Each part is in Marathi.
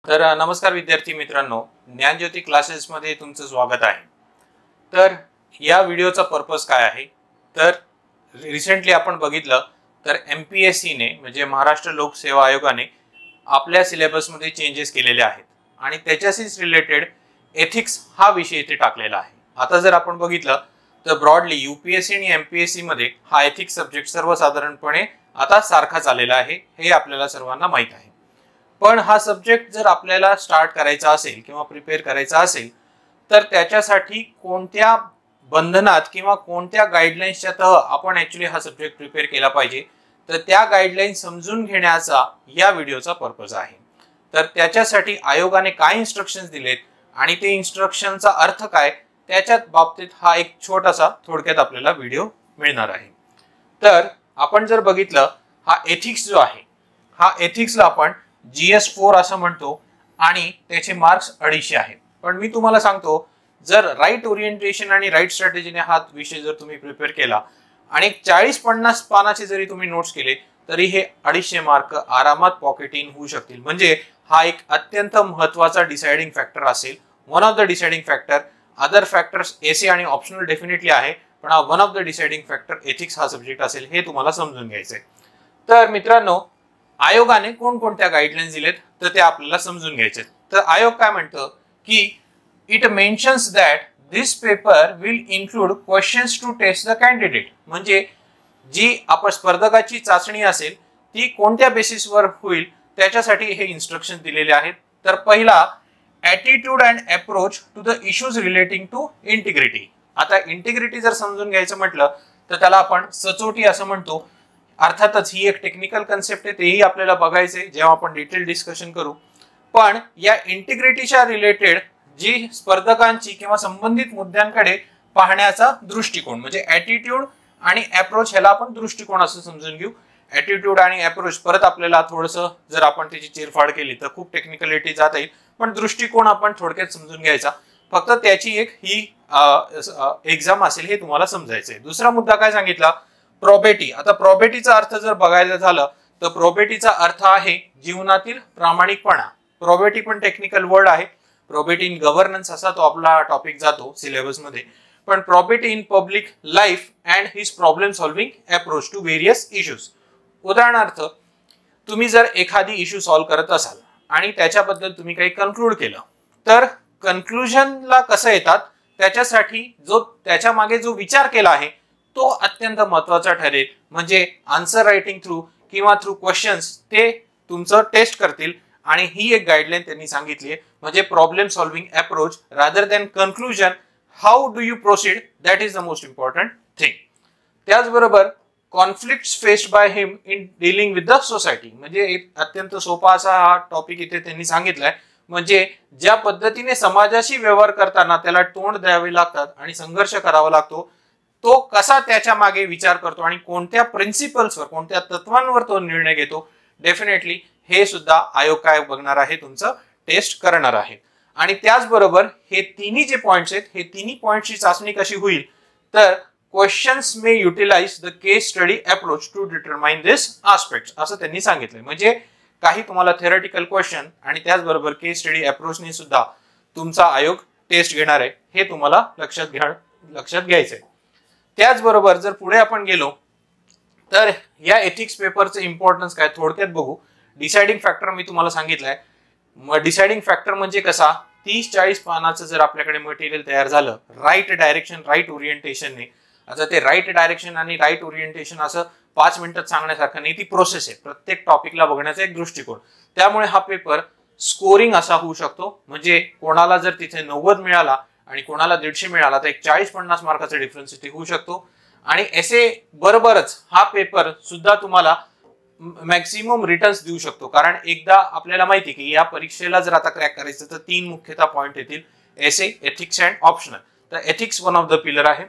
नमस्कार विद्यार्थी मित्रांनो, ज्ञानज्योती क्लासेस मध्ये तुमचं स्वागत आहे। तर या व्हिडिओचा पर्पस काय आहे तर रिसेंटली आपण बघितलं तर MPSC ने म्हणजे महाराष्ट्र लोकसेवा आयोगाने आपल्या सिलेबस मध्ये चेंजेस केलेले आहेत आणि त्याच्याशीच रिलेटेड एथिक्स हा विषय इथे टाकलेला आहे। आता जर आपण बघितलं तर ब्रॉडली UPSC आणि MPSC मध्ये हा एथिक्स सब्जेक्ट सर्वसाधारणपणे आता सारखाच आलेला आहे, हे आपल्याला सर्वांना माहित आहे। पण हा सब्जेक्ट जर आपल्याला स्टार्ट करायचा असेल किंवा प्रिपेअर करायचा असेल तर त्याच्यासाठी कोणत्या बंधनात किंवा कोणत्या गाइडलाइन्सच्या तह आपण ऍक्च्युअली हा सब्जेक्ट प्रिपेअर केला पाहिजे, तर त्या गाइडलाइन्स समजून घेण्याचा या व्हिडिओचा पर्पज आहे। तर त्याच्यासाठी आयोगाने काय इन्स्ट्रक्शन्स दिलेत आणि ते इन्स्ट्रक्शनचा अर्थ काय त्याच्या बाबतीत हा एक छोटासा थोडक्यात आपल्याला व्हिडिओ मिळणार आहे। तर आपण जर बघितलं हा एथिक्स जो आहे, हा एथिक्सला आपण GS4 असं म्हणतो आणि त्याचे मार्क्स 250 आहेत। पण मी तुम्हाला सांगतो जर राईट ओरिएंटेशन आणि राईट स्ट्रॅटेजीने हा विषय जर तुम्ही प्रिपेअर केला आणि 40-50 पानाचे जरी तुम्ही नोट्स केले तरी हे 250 मार्क आरामात पॉकेट इन होऊ शकतील। म्हणजे हा एक अत्यंत महत्त्वाचा डिसाइडिंग फॅक्टर असेल, one of the deciding factor. Other factors essay आणि ऑप्शनल डेफिनेटली आहे, पण हा one of the deciding factor ethics हा सब्जेक्ट असेल, हे तुम्हाला समजून घ्यायचंय। तर मित्रांनो, आयोगाने कोणकोणत्या गाइडलाइन्स दिलेत तर ते आपल्याला समजून घ्यायचे। तर आयोग काय म्हणतो की it mentions that this paper will include questions to test the candidate. म्हणजे जी आपण स्पर्धकाची चाचणी असेल ती कोणत्या बेसिसवर होईल त्याच्यासाठी हे इन्स्ट्रक्शन दिलेले आहेत। तर पहिला, attitude and approach to the issues relating to integrity. आता इंटिग्रिटी जर समजून घ्यायचं म्हटलं तर त्याला आपण सचोटी असं म्हणतो। अर्थातच ही एक टेक्निकल कन्सेप्ट आहे, तेही आपल्याला बघायचे जेव्हा आपण डिटेल डिस्कशन करू। पण या इंटिग्रिटीच्या रिलेटेड जी स्पर्धकांची किंवा संबंधित मुद्द्यांकडे पाहण्याचा दृष्टिकोन म्हणजे ॲटिट्यूड आणि अप्रोच, ह्याला आपण दृष्टिकोन असं समजून घेऊ। ॲटिट्यूड आणि अप्रोच परत आपल्याला थोडंसं जर आपण त्याची चिरफाड केली तर खूप टेक्निकलिटी जात येईल, पण दृष्टिकोन आपण थोडक्यात समजून घ्यायचा। फक्त त्याची एक ही एक्झाम असेल हे तुम्हाला समजायचंय। दुसरा मुद्दा काय सांगितला, प्रॉबेटी। आता प्रॉबेटीचा अर्थ जर बघायला झालं तर प्रॉबेटीचा अर्थ आहे जीवनातील प्रामाणिकपणा। प्रॉबेटी पण टेक्निकल वर्ड आहे, प्रॉबेटी इन गव्हर्नन्स असा तो आपला टॉपिक जातो सिलेबस मध्ये। पण probity in public life and his problem solving approach to various issues. उदाहरणार्थ, तुम्ही जर एखादी इश्यू सॉल्व्ह करत असाल आणि त्याच्याबद्दल तुम्ही काही कन्क्लूड केलं तर कन्क्लुजनला कसं येतात त्याच्यासाठी जो त्याच्या मागे जो विचार केला आहे तो अत्यंत महत्त्वाचा ठरेल। म्हणजे आन्सर रायटिंग थ्रू किंवा थ्रू क्वेश्चन्स ते तुमचं टेस्ट करतील आणि ही एक गाइडलाइन त्यांनी सांगितली आहे। म्हणजे problem solving approach rather than conclusion, how do you proceed, that is the most important thing. त्याचबरोबर conflicts faced by him in dealing with the society. म्हणजे एक अत्यंत सोपा असा हा टॉपिक इथे त्यांनी सांगितलाय। म्हणजे ज्या पद्धतीने समाजाशी व्यवहार करताना त्याला तोंड द्यावे लागतात आणि संघर्ष करावा लागतो, तो कसा त्याच्या मागे विचार करतो आणि कोणत्या प्रिन्सिपल्सवर कोणत्या तत्वांवर तो निर्णय घेतो, डेफिनेटली हे सुद्धा आयोग काय बघणार आहे, तुमचं टेस्ट करणार आहे। आणि त्याचबरोबर हे तिन्ही जे पॉइंट्स आहेत, हे तिन्ही पॉइंट्सची चाचणी कशी होईल तर questions may utilise the case study approach to determine this aspects असं त्यांनी सांगितलंय। म्हणजे काही तुम्हाला थेरटिकल क्वेश्चन आणि त्याचबरोबर केस स्टडी अप्रोचने सुद्धा तुमचा आयोग टेस्ट घेणार आहे, हे तुम्हाला लक्षात घ्यायचंय। त्याचबरोबर जर पुढे आपण गेलो तर या एथिक्स पेपरचं इम्पॉर्टन्स काय थोडक्यात बघू। डिसाइडिंग फॅक्टर मी तुम्हाला सांगितलंय। डिसाइडिंग फॅक्टर म्हणजे कसा, 30-40 पानाचं जर आपल्याकडे मटेरियल तयार झालं राईट डायरेक्शन राईट ओरिएंटेशनने। आता ते राईट डायरेक्शन आणि राईट ओरिएंटेशन असं 5 मिनिटात सांगण्यासारखं नाही, ती प्रोसेस आहे, प्रत्येक टॉपिकला बघण्याचा एक दृष्टिकोन। त्यामुळे हा पेपर स्कोरिंग असा होऊ शकतो। म्हणजे कोणाला जर तिथे 90 मिळाला आणि कोणाला 150 मिळाला तर एक 40-50 मार्काचा डिफरन्स इथे होऊ शकतो। आणि एसे बरोबरच हा पेपर सुद्धा तुम्हाला मॅक्सिमम रिटर्न्स देऊ शकतो, कारण एकदा आपल्याला माहिती की या परीक्षेला जर आता क्रॅक करायचं तर 3 मुख्यतः पॉइंट येतील, एसे, एथिक्स अँड ऑप्शनल। तर ethics one of the pillar आहे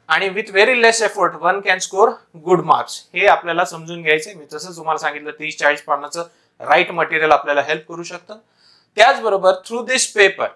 आणि with very less effort one can score good marks, हे आपल्याला समजून घ्यायचंय। मी जसं तुम्हाला सांगितलं 30-40 पानाचं राईट मटेरियल आपल्याला हेल्प करू शकतं। त्याचबरोबर through this paper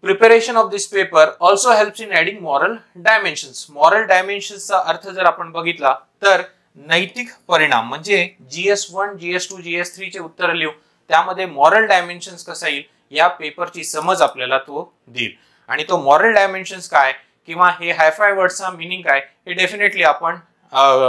preparation of this paper also helps in adding moral dimensions. Moral डायमेन्शन्सचा अर्थ जर आपण बघितला तर नैतिक परिणाम। म्हणजे GS1, GS2, GS3 चे उत्तर लिहू त्यामध्ये मॉरल डायमेन्शन्स कसा येईल या पेपरची समज आपल्याला तो देईल. आणि तो मॉरल डायमेन्शन्स काय किंवा हे हायफाय वर्डचा मिनिंग काय हे डेफिनेटली आपण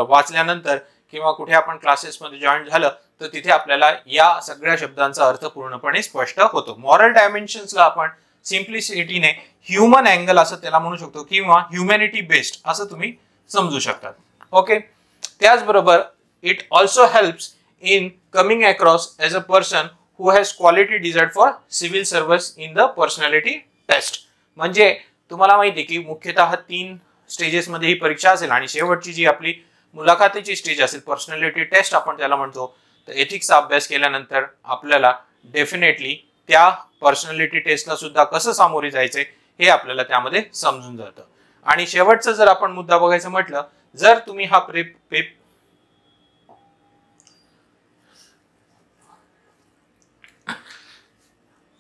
वाचल्यानंतर किंवा कुठे आपण क्लासेसमध्ये जॉईन झालं तर तिथे आपल्याला या सगळ्या शब्दांचा अर्थ पूर्णपणे स्पष्ट होतो. मॉरल डायमेन्शन्सला आपण सिम्प्लिसिटीने ह्युमन अँगल असं त्याला म्हणू शकतो किंवा ह्युमॅनिटी बेस्ड असं तुम्ही समजू शकतात. ओके. त्याचबरोबर it also helps in coming across as a person who has quality desired for civil service in the personality test. म्हणजे तुम्हाला माहिती आहे की मुख्यतः 3 स्टेजेस मध्ये ही परीक्षा असेल आणि शेवटची जी आपली मुलाखतीची स्टेज असेल पर्सनॅलिटी टेस्ट आपण त्याला म्हणतो. तर एथिक्सचा अभ्यास केल्यानंतर आपल्याला डेफिनेटली त्या पर्सनॅलिटी टेस्टला सुद्धा कसं सामोरे जायचंय हे आपल्याला त्यामध्ये समजून जातं. आणि शेवटचा जर आपण मुद्दा बघायचं म्हटलं जर तुम्ही हा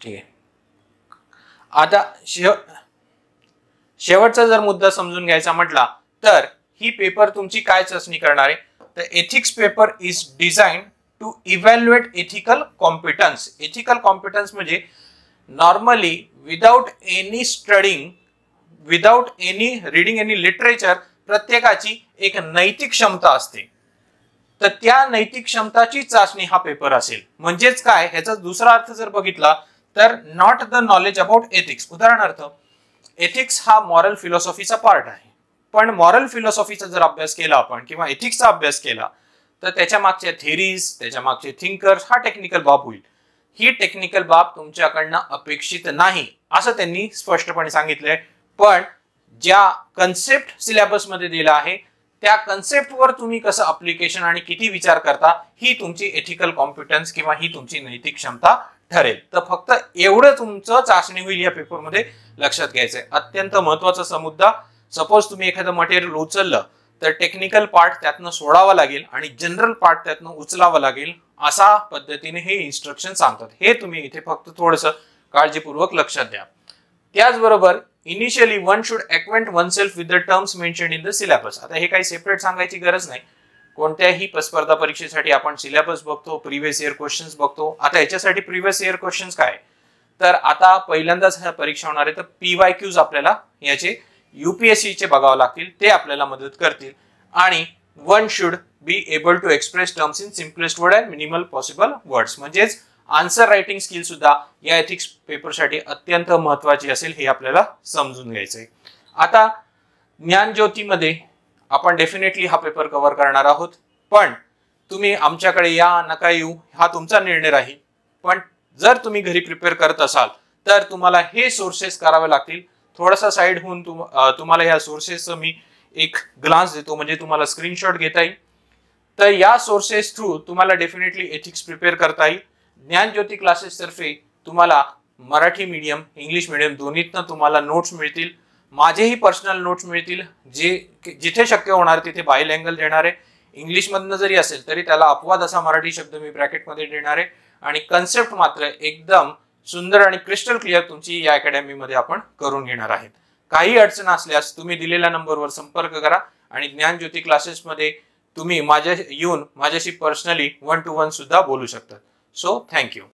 ठीक आहे. आता शेवटचा जर मुद्दा समजून घ्यायचा म्हटला तर ही पेपर तुमची काय चाचणी करणार आहे तर ethics paper is design to evaluate ethical competence. Ethical competence म्हणजे normally without any studying without any reading any literature प्रत्येकाची एक नैतिक क्षमता असते. तर त्या नैतिक क्षमताची चाचणी हा पेपर असेल. म्हणजेच काय ह्याचा दुसरा अर्थ जर बघितला तर not the knowledge about ethics. उदाहरणार्थ एथिक्स हा मॉरल फिलॉसॉफीचा पार्ट आहे. पण मॉरल फिलॉसॉफीचा जर अभ्यास केला आपण किंवा एथिक्सचा अभ्यास केला तर त्याच्या मागच्या थेरीज त्याच्या मागचे थिंकर्स हा टेक्निकल बाब होईल. ही टेक्निकल बाब तुमच्याकडनं अपेक्षित नाही असं त्यांनी स्पष्टपणे सांगितलंय. पण ज्या कन्सेप्ट सिलेबस मध्ये दिला आहे त्या कन्सेप्टवर तुम्ही कसं अप्लिकेशन आणि किती विचार करता ही तुमची एथिकल कॉम्पिटन्स किंवा ही तुमची नैतिक क्षमता ठरेल. तर फक्त एवढं तुमचं चाचणी होईल या पेपरमध्ये लक्षात घ्यायचंय. अत्यंत महत्वाचा मुद्दा. सपोज तुम्ही एखादं मटेरियल उचललं तर टेक्निकल पार्ट त्यातनं सोडावा लागेल आणि जनरल पार्ट त्यातनं उचलावा लागेल अशा पद्धतीने हे इन्स्ट्रक्शन सांगतात. हे तुम्ही इथे फक्त थोडंसं काळजीपूर्वक लक्षात द्या. त्याचबरोबर initially one should acquaint oneself with the terms mentioned in the syllabus. आता हे काही सेपरेट सांगायची गरज नाही. कोणत्याही स्पर्धा परीक्षेसाठी आपण सिलेबस बघतो प्रिव्हियस इयर क्वेश्चन्स बघतो. आता याच्यासाठी प्रिव्हियस इयर क्वेश्चन्स काय तर आता पहिल्यांदाच परीक्षा होणार आहे तर PYQs आपल्याला याचे UPSC चे बघावं लागतील. ते आपल्याला मदत करतील. आणि one should be able to express terms in simplest word and minimal possible words. म्हणजेच आन्सर रायटिंग स्किल सुद्धा या एथिक्स पेपरसाठी अत्यंत महत्वाची असेल हे आपल्याला समजून घ्यायचंय. आता ज्ञानज्योतीमध्ये आपण डेफिनेटली हा पेपर कव्हर करणार आहोत. पण तुम्ही आमच्याकडे या नका येऊ हा तुमचा निर्णय राहील. पण जर तुम्ही घरी प्रिपेअर करत असाल तर तुम्हाला हे सोर्सेस करावे लागतील. थोडासा साइड होऊन तुम्हाला या सोर्सेसचं मी एक ग्लान्स देतो म्हणजे तुम्हाला स्क्रीनशॉट घेता येईल. तर या सोर्सेस थ्रू तुम्हाला डेफिनेटली एथिक्स प्रिपेअर करता येईल. ज्ञानज्योती क्लासेस तर्फे तुम्हाला मराठी मीडियम इंग्लिश मीडियम दोन्हीतनं तुम्हाला नोट्स मिळतील. माझेही पर्सनल नोट्स मिळतील जे जिथे शक्य होणार तिथे बायलँग्वेज देणार आहे. इंग्लिश मधनं जरी असेल तरी त्याला अपवाद असा मराठी शब्द मी ब्रॅकेटमध्ये देणार आहे. आणि कन्सेप्ट मात्र एकदम सुंदर आणि क्रिस्टल क्लिअर तुमची या अकॅडमीमध्ये आपण करून घेणार आहेत. काही अडचण असल्यास तुम्ही दिलेल्या नंबरवर संपर्क करा आणि ज्ञानज्योती क्लासेसमध्ये तुम्ही येऊन माझ्याशी पर्सनली 1-to-1 सुद्धा बोलू शकता. So thank you.